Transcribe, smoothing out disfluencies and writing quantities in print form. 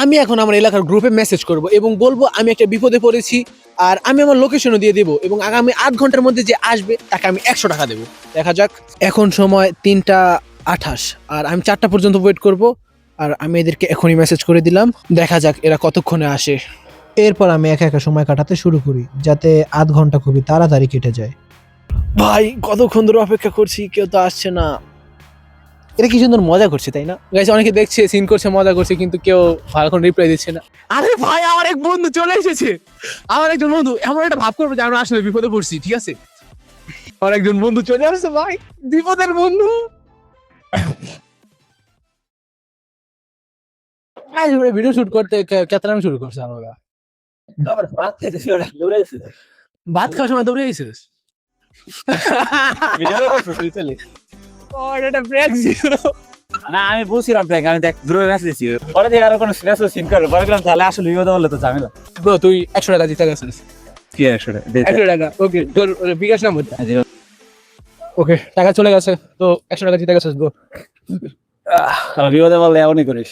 আমি এখন আমার এলাকার গ্রুপে মেসেজ করব এবং বলবো আমি একটা বিপদে পড়েছি, আর আমি আমার লোকেশনও দিয়ে দেবো, এবং আগামী 8 ঘন্টার মধ্যে যে আসবে তাকে আমি 100 টাকা দেবো। দেখা যাক। এখন সময় 3টা 28, আর আমি 4টা পর্যন্ত ওয়েট করব। আর আমি এদেরকে এখনই মেসেজ করে দিলাম, দেখা যাক এরা কতক্ষণে আসে। এরপর আমি একা একা সময় কাটাতে শুরু করি, যাতে আধ ঘন্টা খুবই তাড়াতাড়ি কেটে যায়। ভাই কতক্ষণ ধরে অপেক্ষা করছি, কেউ তো আসছে না। এটা কি সুন্দর মজা করছে, তাই না গাইস? অনেকে দেখছে, সিন করছে, মজা করছে, কিন্তু কেউ ভালো করে রিপ্লাই দিচ্ছে না। আরে ভাই, আমার এক বন্ধু চলে এসেছে। আমার একজন বন্ধু এমন একটা ভাব করবে যে আমরা আসলে বিপদে পড়ছি, ঠিক আছে? আমার একজন বন্ধু চলে আসছে ভাই, বিপদের বন্ধু। ভিডিও শুট করতে কেতরাম শুরু করছে আমরা। ভাত খাওয়ার সময় দৌড়ে গেছিস? ও, এটা ব্রেক ছিল। না আমি বুঝছিলাম প্র্যাঙ্ক, আমি দেখ দূরে মেসেজ পরে দেখে আরো কোনো সিরিয়াস সিন করে পরে গেলাম, তাহলে আসলে বিপদ বললে তো ঝামেলা। ব্রো তুই 100 টাকা দিতে গেছিস। কি আসলে 100 টাকা, ওকে, তোর বিকাশ নাম্বার। ওকে, টাকা চলে গেছে তো, 100 টাকা জিতে গেছিস ব্রো। বিপদে বললে এমনই করিস।